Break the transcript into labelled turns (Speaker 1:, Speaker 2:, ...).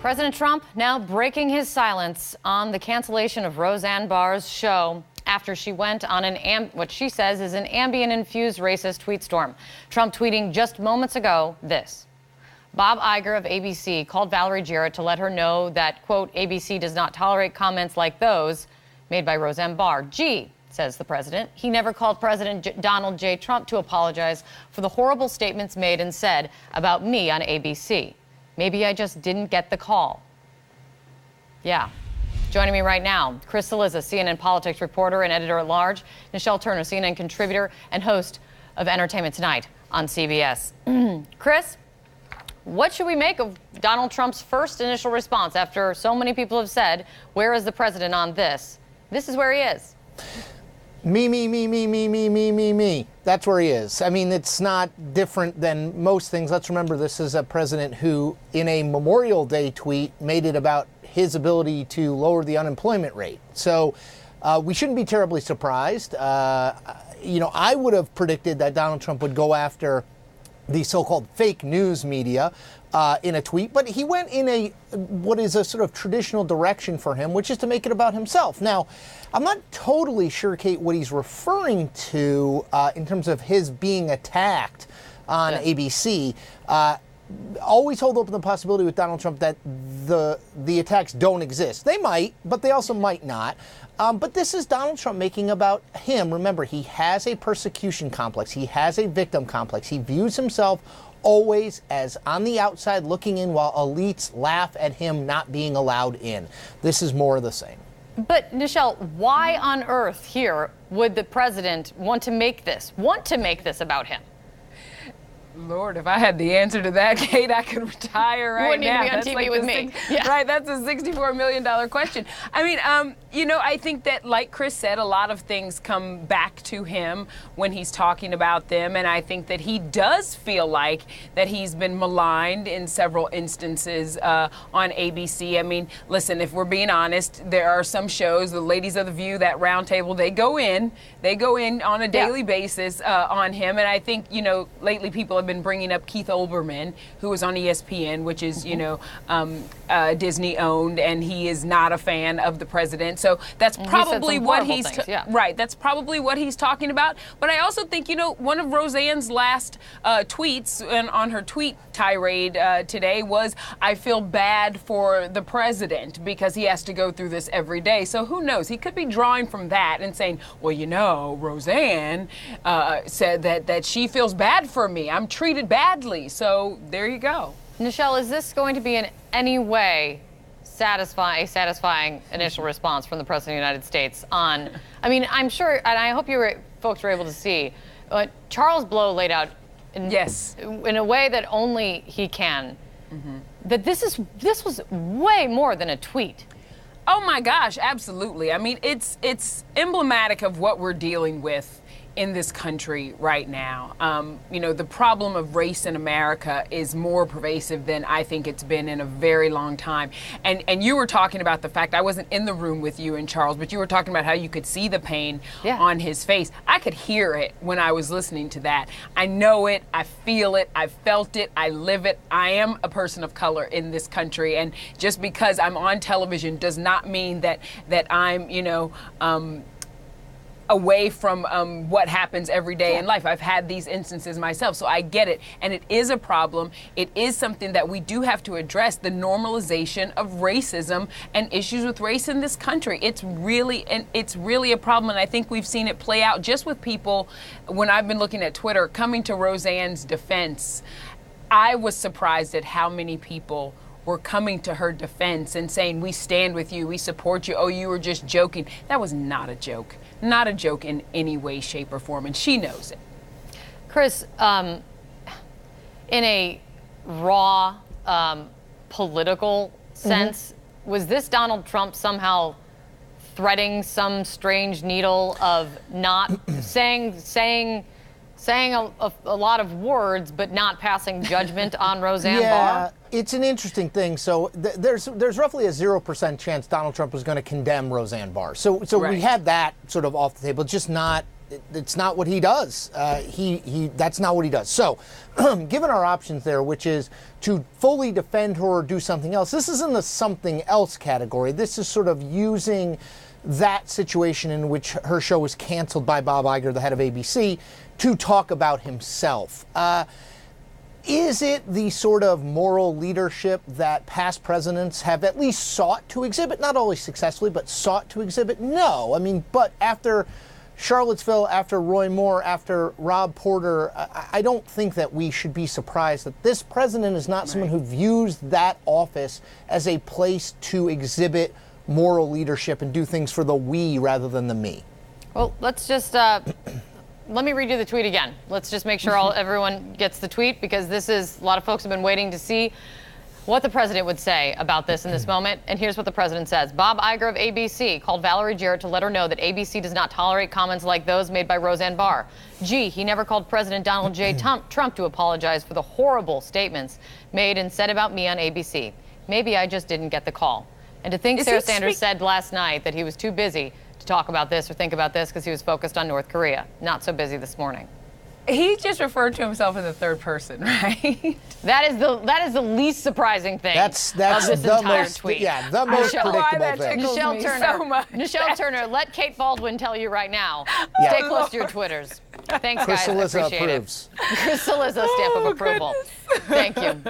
Speaker 1: President Trump now breaking his silence on the cancellation of Roseanne Barr's show after she went on what she says is an Ambien-infused racist tweet storm. Trump tweeting just moments ago this. Bob Iger of ABC called Valerie Jarrett to let her know that, quote, ABC does not tolerate comments like those made by Roseanne Barr. Gee, says the president, he never called President Donald J. Trump to apologize for the horrible statements made and said about me on ABC. Maybe I just didn't get the call. Yeah. Joining me right now, Chris Cillizza, CNN politics reporter and editor-at-large, Nichelle Turner, CNN contributor and host of Entertainment Tonight on CBS. Chris, what should we make of Donald Trump's first initial response after so many people have said, where is the president on this? This is where he is.
Speaker 2: Me. That's where he is. I mean, it's not different than most things. Let's remember this is a president who, in a Memorial Day tweet, made it about his ability to lower the unemployment rate. So we shouldn't be terribly surprised. I would have predicted that Donald Trump would go after the so-called fake news media in a tweet, but he went in what is a sort of traditional direction for him, which is to make it about himself. Now, I'm not totally sure, Kate, what he's referring to in terms of his being attacked on ABC. Always hold open the possibility with Donald Trump that the attacks don't exist. They might, but they also might not. But this is Donald Trump making about him. Remember, he has a persecution complex. He has a victim complex. He views himself always as on the outside looking in while elites laugh at him not being allowed in. This is more of the same.
Speaker 1: But, Nichelle, why on earth here would the president want to make this about him?
Speaker 3: Lord, if I had the answer to that, Kate, I could retire right now.
Speaker 1: You wouldn't need to be on TV with me.
Speaker 3: Right, that's a $64 million question. I mean, I think that, like Chris said, a lot of things come back to him when he's talking about them, and I think that he does feel like that he's been maligned in several instances on ABC. I mean, listen, if we're being honest, there are some shows, the ladies of the View, that roundtable, they go in on a daily basis on him, and I think, lately people have been bringing up Keith Olbermann, who was on ESPN, which is, Disney owned, and he is not a fan of the president. So that's probably what he's right. That's probably what he's talking about. But I also think, one of Roseanne's last tweets and on her tweet tirade today was, I feel bad for the president because he has to go through this every day. So who knows? He could be drawing from that and saying, well, Roseanne said that she feels bad for me. I'm treated badly. So there you go.
Speaker 1: Nichelle, is this going to be in any way a satisfying initial response from the President of the United States on, I'm sure, and I hope folks were able to see, Charles Blow laid out in a way that only he can, that this was way more than a tweet.
Speaker 3: Oh my gosh, absolutely. I mean, it's emblematic of what we're dealing with in this country right now. The problem of race in America is more pervasive than I think it's been in a very long time. And you were talking about the fact, I wasn't in the room with you and Charles, but you were talking about how you could see the pain on his face. I could hear it when I was listening to that. I know it, I feel it, I felt it, I live it. I am a person of color in this country, and just because I'm on television does not mean that I'm, away from what happens every day in life. I've had these instances myself, so I get it. And it is a problem. It is something that we do have to address, the normalization of racism and issues with race in this country. It's really a problem, and I think we've seen it play out just with people, when I've been looking at Twitter, coming to Roseanne's defense. I was surprised at how many people were coming to her defense and saying, we stand with you, we support you, oh, you were just joking. That was not a joke. Not a joke in any way, shape, or form, and she knows it.
Speaker 1: Chris, in a raw political sense, was this Donald Trump somehow threading some strange needle of not saying a lot of words, but not passing judgment on Roseanne Barr?
Speaker 2: It's an interesting thing. So there's roughly a 0% chance Donald Trump was going to condemn Roseanne Barr. So we had that sort of off the table, just not it's not what he does. That's not what he does. So, given our options there, which is to fully defend her or do something else, this is in the something else category. This is sort of using that situation in which her show was canceled by Bob Iger, the head of ABC, to talk about himself. Is it the sort of moral leadership that past presidents have at least sought to exhibit? Not always successfully, but sought to exhibit? No. I mean, but after Charlottesville, after Roy Moore, after Rob Porter, I don't think that we should be surprised that this president is not someone who views that office as a place to exhibit moral leadership and do things for the we rather than the me.
Speaker 1: Well, let's just let me read you the tweet again. Let's just make sure everyone gets the tweet, because this is, a lot of folks have been waiting to see what the president would say about this in this moment. And here's what the president says. Bob Iger of ABC called Valerie Jarrett to let her know that ABC does not tolerate comments like those made by Roseanne Barr. Gee, he never called President Donald J. Trump to apologize for the horrible statements made and said about me on ABC. Maybe I just didn't get the call. And to think Sarah Sanders said last night that he was too busy to talk about this or think about this because he was focused on North Korea. Not so busy this morning.
Speaker 3: He just referred to himself in the third person, right?
Speaker 1: That is the least surprising thing
Speaker 2: That's
Speaker 1: of this
Speaker 2: the
Speaker 1: entire
Speaker 2: most
Speaker 1: tweet.
Speaker 2: Yeah, the most predictable thing.
Speaker 1: Nichelle Turner, let Kate Baldwin tell you right now.
Speaker 2: Yeah.
Speaker 1: Stay close to your Twitters. Thanks, guys.
Speaker 2: Chris
Speaker 1: I
Speaker 2: Cillizza
Speaker 1: appreciate
Speaker 2: approves.
Speaker 1: it. Chris Cillizza stamp of approval.
Speaker 3: Goodness.
Speaker 1: Thank you.